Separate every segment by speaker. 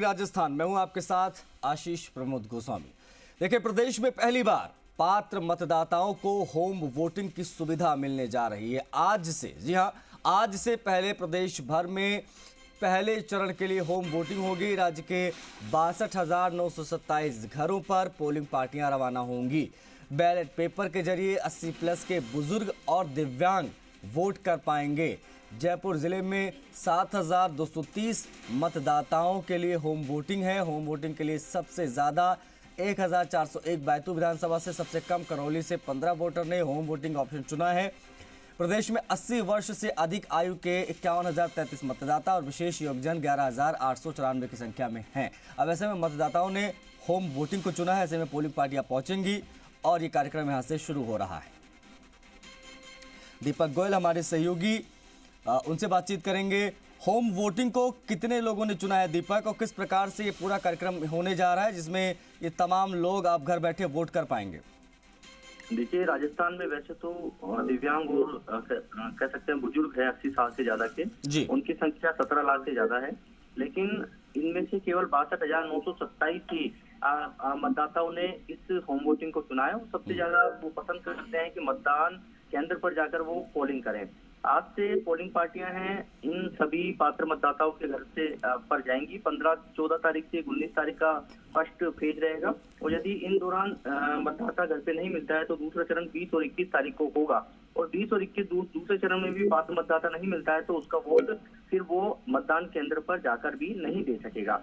Speaker 1: राजस्थान में हूं आपके साथ आशीष प्रमोद गोस्वामी। देखिए, प्रदेश में पहली बार पात्र मतदाताओं को होम वोटिंग की सुविधा मिलने जा रही है आज से। जी हां, आज से पहले प्रदेश भर में पहले चरण के लिए होम वोटिंग होगी। राज्य के 62,927 घरों पर पोलिंग पार्टियां रवाना होंगी। बैलेट पेपर के जरिए 80 प्लस के बुजुर्ग और दिव्यांग वोट कर पाएंगे। जयपुर जिले में 7,230 मतदाताओं के लिए होम वोटिंग है। होम वोटिंग के लिए सबसे ज़्यादा 1,401 बैतूल विधानसभा से, सबसे कम करौली से 15 वोटर ने होम वोटिंग ऑप्शन चुना है। प्रदेश में 80 वर्ष से अधिक आयु के 51,033 मतदाता और विशेष योगजन 11,894 की संख्या में हैं। अब ऐसे में मतदाताओं ने होम वोटिंग को चुना है। ऐसे में पोलिंग पार्टियां पहुंचेंगी और ये कार्यक्रम यहां से शुरू हो रहा है। दीपक गोयल हमारे सहयोगी, उनसे बातचीत करेंगे। होम वोटिंग को कितने लोगों ने चुना है दीपक, और किस प्रकार से ये पूरा कार्यक्रम होने जा रहा है जिसमें ये तमाम लोग आप घर बैठे वोट कर पाएंगे?
Speaker 2: देखिए, राजस्थान में वैसे तो दिव्यांग और कह सकते हैं बुजुर्ग है 80 साल से ज्यादा के जी, उनकी संख्या 17 लाख से ज्यादा है। लेकिन इनमें से केवल 62,927 ही मतदाताओं ने इस होम वोटिंग को चुना है। सबसे ज्यादा वो पसंद करते हैं कि मतदान केंद्र पर जाकर वो पोलिंग करें। आज से पोलिंग पार्टियां हैं इन सभी पात्र मतदाताओं के घर से पर जाएंगी। 14 तारीख से 19 तारीख का फर्स्ट फेज रहेगा, और यदि इन दौरान मतदाता घर पे नहीं मिलता है तो दूसरा चरण 20 और 21 तारीख को होगा। और 20 और 21 दूसरे चरण में भी पात्र मतदाता नहीं मिलता है तो उसका वोट फिर वो मतदान केंद्र पर जाकर भी नहीं दे सकेगा।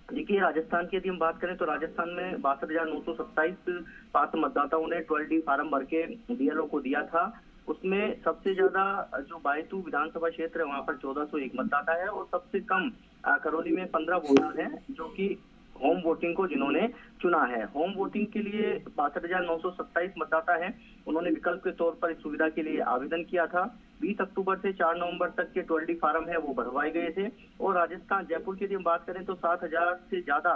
Speaker 2: देखिए, राजस्थान की यदि हम बात करें तो राजस्थान में 62,927 पात्र मतदाताओं ने 12D फार्म भर के बीएलओ को दिया था। उसमें सबसे ज्यादा जो बैतूल विधानसभा क्षेत्र है वहां पर 1401 मतदाता है, और सबसे कम करौली में 15 वोटर हैं जो कि होम वोटिंग को जिन्होंने चुना है। होम वोटिंग के लिए 62,927 मतदाता हैं। उन्होंने विकल्प के तौर पर इस सुविधा के लिए आवेदन किया था। 20 अक्टूबर से 4 नवंबर तक के 12D फार्म है वो भरवाए गए थे। और राजस्थान जयपुर की यदि हम बात करें तो 7,000 से ज्यादा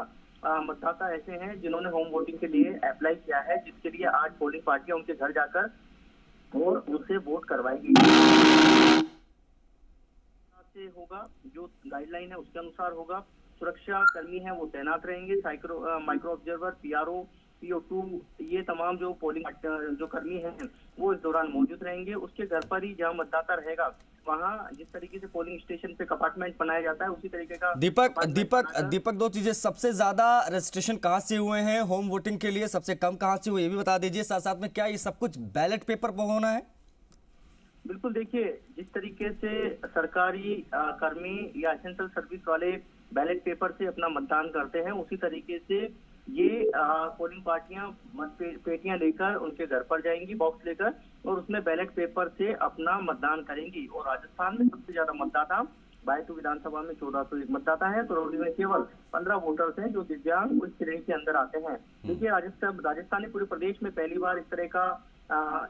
Speaker 2: मतदाता ऐसे हैं जिन्होंने होम वोटिंग के लिए अप्लाई किया है, जिसके लिए आज पोलिंग पार्टियां उनके घर जाकर और उनसे वोट करवाएगी। से होगा जो गाइडलाइन है उसके अनुसार होगा। सुरक्षा कर्मी हैं वो तैनात रहेंगे। माइक्रो ऑब्जर्वर, पीआरओ, PO2, ये तमाम जो पोलिंग जो कर्मी हैं वो इस दौरान मौजूद रहेंगे। उसके घर पर ही जहां मतदाता रहेगा वहां जिस तरीके से पोलिंग स्टेशन पे कंपार्टमेंट बनाया जाता है उसी तरीके का।
Speaker 1: दीपक दो चीजें, सबसे ज्यादा रजिस्ट्रेशन कहाँ से हुए हैं होम वोटिंग के लिए, सबसे कम कहाँ से हुए ये भी बता दीजिए। साथ साथ में क्या ये सब कुछ बैलेट पेपर पर होना है?
Speaker 2: बिल्कुल, देखिए, जिस तरीके से सरकारी कर्मी या एसेंशियल सर्विस वाले बैलेट पेपर से अपना मतदान करते हैं, उसी तरीके से ये पोलिंग पार्टियां पेटियां लेकर उनके घर पर जाएंगी, बॉक्स लेकर, और उसमें बैलेट पेपर से अपना मतदान करेंगी। और राजस्थान में सबसे ज्यादा मतदाता बैतूल विधानसभा में 1401 मतदाता है। करौली में केवल 15 वोटर्स हैं जो दिव्यांग उस श्रेणी के अंदर आते हैं। देखिए, राजस्थान में पूरे प्रदेश में पहली बार इस तरह का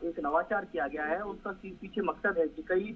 Speaker 2: एक नवाचार किया गया है। उसका पीछे मकसद है कि कई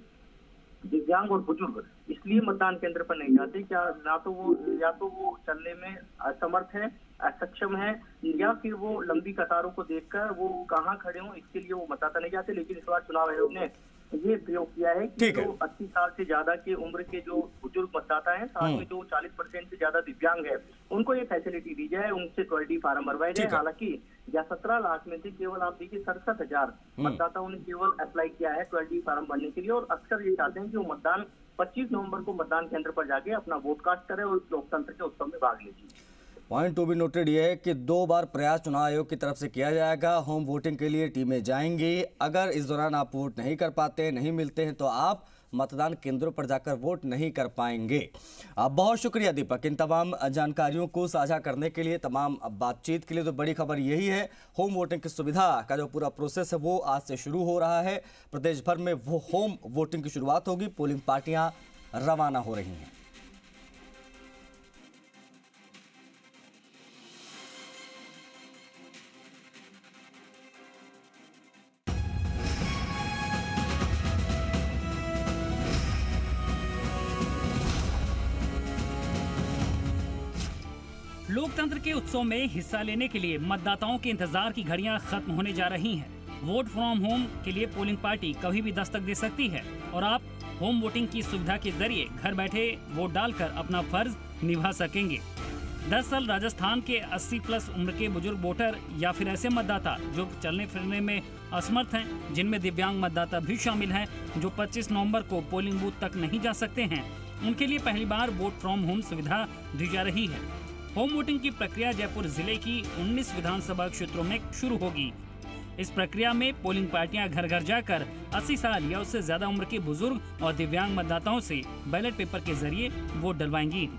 Speaker 2: दिव्यांग और बुजुर्ग इसलिए मतदान केंद्र पर नहीं जाते क्या या तो वो चलने में असमर्थ है, असक्षम है, या फिर वो लंबी कतारों को देखकर वो कहाँ खड़े हों इसके लिए वो मतदाता नहीं जाते। लेकिन इस बार चुनाव आयोग ने ये प्रयोग किया है कि जो 80 साल से ज्यादा की उम्र के जो बुजुर्ग मतदाता हैं, साथ में जो 40% से ज्यादा दिव्यांग है, उनको ये फैसिलिटी दी जाए, उनसे 12D फार्म भरवाए जाए। हालांकि या 17 लाख में से केवल आप देखिए 67,000 मतदाताओं ने केवल अप्लाई किया है 12D फार्म भरने के लिए। और अक्सर ये चाहते हैं कि वो मतदान 25 नवंबर को मतदान केंद्र पर जाके अपना वोट कास्ट करे और लोकतंत्र के उत्सव में भाग लीजिए।
Speaker 1: पॉइंट टू बी नोटेड ये है कि 2 बार प्रयास चुनाव आयोग की तरफ से किया जाएगा। होम वोटिंग के लिए टीमें जाएंगी। अगर इस दौरान आप वोट नहीं कर पाते, नहीं मिलते हैं, तो आप मतदान केंद्रों पर जाकर वोट नहीं कर पाएंगे। बहुत शुक्रिया दीपक इन तमाम जानकारियों को साझा करने के लिए, तमाम बातचीत के लिए। तो बड़ी खबर यही है, होम वोटिंग की सुविधा का जो पूरा प्रोसेस है वो आज से शुरू हो रहा है। प्रदेश भर में वो होम वोटिंग की शुरुआत होगी। पोलिंग पार्टियां रवाना हो रही हैं।
Speaker 3: लोकतंत्र के उत्सव में हिस्सा लेने के लिए मतदाताओं के इंतजार की घड़ियां खत्म होने जा रही हैं। वोट फ्रॉम होम के लिए पोलिंग पार्टी कभी भी दस्तक दे सकती है और आप होम वोटिंग की सुविधा के जरिए घर बैठे वोट डालकर अपना फर्ज निभा सकेंगे। दरअसल राजस्थान के 80 प्लस उम्र के बुजुर्ग वोटर या फिर ऐसे मतदाता जो चलने फिरने में असमर्थ हैं, जिनमें दिव्यांग मतदाता भी शामिल हैं, जो 25 नवंबर को पोलिंग बूथ तक नहीं जा सकते हैं, उनके लिए पहली बार वोट फ्रॉम होम सुविधा दी जा रही है। होम वोटिंग की प्रक्रिया जयपुर जिले की 19 विधानसभा क्षेत्रों में शुरू होगी। इस प्रक्रिया में पोलिंग पार्टियां घर घर जाकर 80 साल या उससे ज्यादा उम्र के बुजुर्ग और दिव्यांग मतदाताओं से बैलेट पेपर के जरिए वोट डलवाएंगी।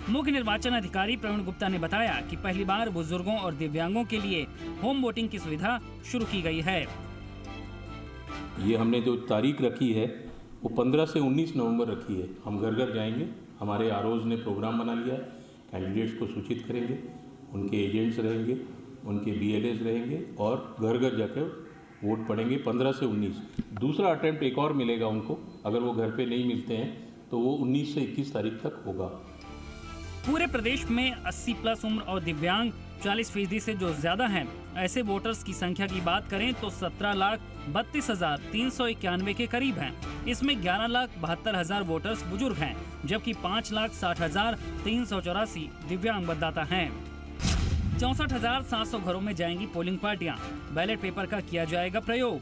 Speaker 3: मुख्य निर्वाचन अधिकारी प्रवीण गुप्ता ने बताया कि पहली बार बुजुर्गों और दिव्यांगों के लिए होम वोटिंग की सुविधा शुरू की गई है।
Speaker 4: ये हमने जो तारीख रखी है वो 15 से 19 नवंबर रखी है। हम घर घर जाएंगे, हमारे आरओज ने प्रोग्राम बना लिया है, कैंडिडेट्स को सूचित करेंगे, उनके एजेंट्स रहेंगे, उनके बीएलएस रहेंगे और घर घर जाकर वोट पड़ेंगे 15 से 19। दूसरा अटेम्प्ट एक और मिलेगा उनको, अगर वो घर पे नहीं मिलते हैं तो वो 19 से 21 तारीख तक होगा।
Speaker 3: पूरे प्रदेश में 80 प्लस उम्र और दिव्यांग 40% से जो ज्यादा हैं, ऐसे वोटर्स की संख्या की बात करें तो 17,32,391 के करीब हैं। इसमें 11,72,000 वोटर्स बुजुर्ग हैं, जबकि 5,60,384 दिव्यांग मतदाता हैं। 64,700 घरों में जाएंगी पोलिंग पार्टियां। बैलेट पेपर का किया जाएगा प्रयोग।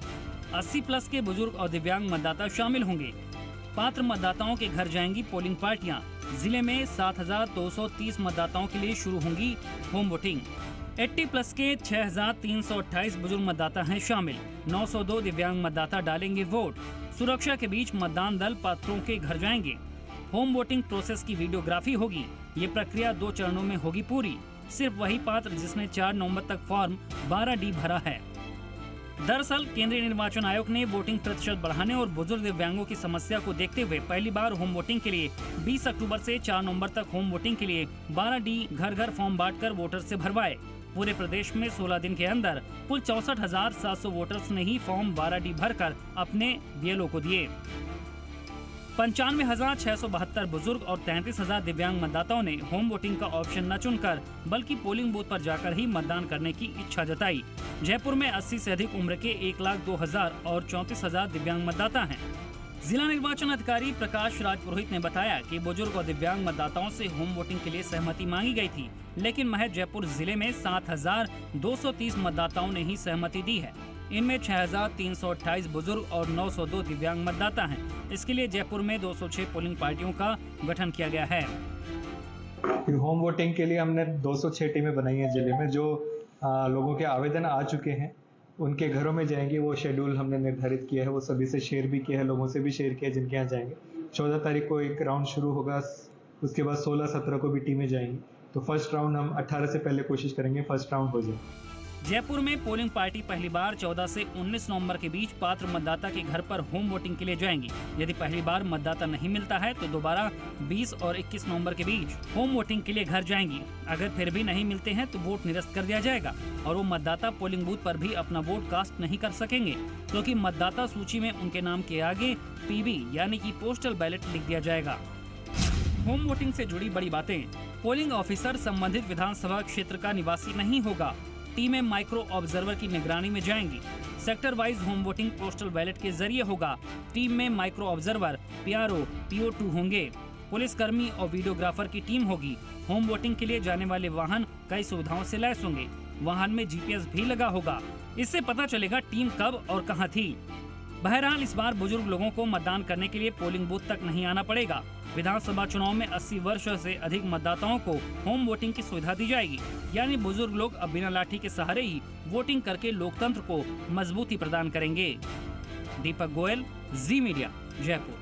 Speaker 3: 80 प्लस के बुजुर्ग और दिव्यांग मतदाता शामिल होंगे। पात्र मतदाताओं के घर जाएंगी पोलिंग पार्टियां। जिले में 7,230 मतदाताओं के लिए शुरू होंगी होम वोटिंग। 80 प्लस के 6,328 बुजुर्ग मतदाता हैं शामिल। 902 दिव्यांग मतदाता डालेंगे वोट। सुरक्षा के बीच मतदान दल पात्रों के घर जाएंगे। होम वोटिंग प्रोसेस की वीडियोग्राफी होगी। ये प्रक्रिया 2 चरणों में होगी पूरी। सिर्फ वही पात्र जिसने 4 नवंबर तक फॉर्म 12D भरा है। दरअसल केंद्रीय निर्वाचन आयोग ने वोटिंग प्रतिशत बढ़ाने और बुजुर्ग दिव्यांगों की समस्या को देखते हुए पहली बार होम वोटिंग के लिए 20 अक्टूबर से 4 नवंबर तक होम वोटिंग के लिए 12D घर घर फॉर्म बांटकर वोटर से भरवाए। पूरे प्रदेश में 16 दिन के अंदर कुल 64,700 वोटर्स ने ही फॉर्म 12D भरकर अपने बीएलओ को दिए। 95,672 बुजुर्ग और 33,000 दिव्यांग मतदाताओं ने होम वोटिंग का ऑप्शन न चुनकर बल्कि पोलिंग बूथ पर जाकर ही मतदान करने की इच्छा जताई। जयपुर में 80 से अधिक उम्र के 1,02,000 और 34,000 दिव्यांग मतदाता हैं। जिला निर्वाचन अधिकारी प्रकाश राज पुरोहित ने बताया कि बुजुर्ग और दिव्यांग मतदाताओं से होम वोटिंग के लिए सहमति मांगी गई थी, लेकिन महज जयपुर जिले में 7,230 मतदाताओं ने ही सहमति दी है। इनमें 6,328 बुजुर्ग और 902 दिव्यांग मतदाता हैं। इसके लिए जयपुर में 206 पोलिंग पार्टियों का गठन किया गया है।
Speaker 5: होम वोटिंग के लिए हमने 206 टीमें बनाई हैं जिले में। जो लोगों के आवेदन आ चुके हैं उनके घरों में जाएंगे। वो शेड्यूल हमने निर्धारित किया है, वो सभी से शेयर भी किया है, लोगों से भी शेयर किया है जिनके यहाँ जाएंगे। 14 तारीख को एक राउंड शुरू होगा, उसके बाद 16-17 को भी टीमें जाएंगी। तो फर्स्ट राउंड हम 18 से पहले कोशिश करेंगे फर्स्ट राउंड हो जाए।
Speaker 3: जयपुर में पोलिंग पार्टी पहली बार 14 से 19 नवंबर के बीच पात्र मतदाता के घर पर होम वोटिंग के लिए जाएंगी। यदि पहली बार मतदाता नहीं मिलता है तो दोबारा 20 और 21 नवंबर के बीच होम वोटिंग के लिए घर जाएंगी। अगर फिर भी नहीं मिलते हैं तो वोट निरस्त कर दिया जाएगा और वो मतदाता पोलिंग बूथ पर भी अपना वोट कास्ट नहीं कर सकेंगे, क्योंकि मतदाता सूची में उनके नाम के आगे PB यानी कि पोस्टल बैलेट लिख दिया जाएगा। होम वोटिंग से जुड़ी बड़ी बातें। पोलिंग ऑफिसर संबंधित विधानसभा क्षेत्र का निवासी नहीं होगा। टीमें माइक्रो ऑब्जर्वर की निगरानी में जाएंगी। Sector wise home voting postal ballot के जरिए होगा। टीम में माइक्रो ऑब्जर्वर, PRO, PO2 होंगे। पुलिसकर्मी और वीडियोग्राफर की टीम होगी। होम वोटिंग के लिए जाने वाले वाहन कई सुविधाओं से लैस होंगे। वाहन में GPS भी लगा होगा। इससे पता चलेगा टीम कब और कहां थी। बहरहाल इस बार बुजुर्ग लोगों को मतदान करने के लिए पोलिंग बूथ तक नहीं आना पड़ेगा। विधानसभा चुनाव में 80 वर्ष से अधिक मतदाताओं को होम वोटिंग की सुविधा दी जाएगी, यानी बुजुर्ग लोग अब बिना लाठी के सहारे ही वोटिंग करके लोकतंत्र को मजबूती प्रदान करेंगे। दीपक गोयल, जी मीडिया, जयपुर।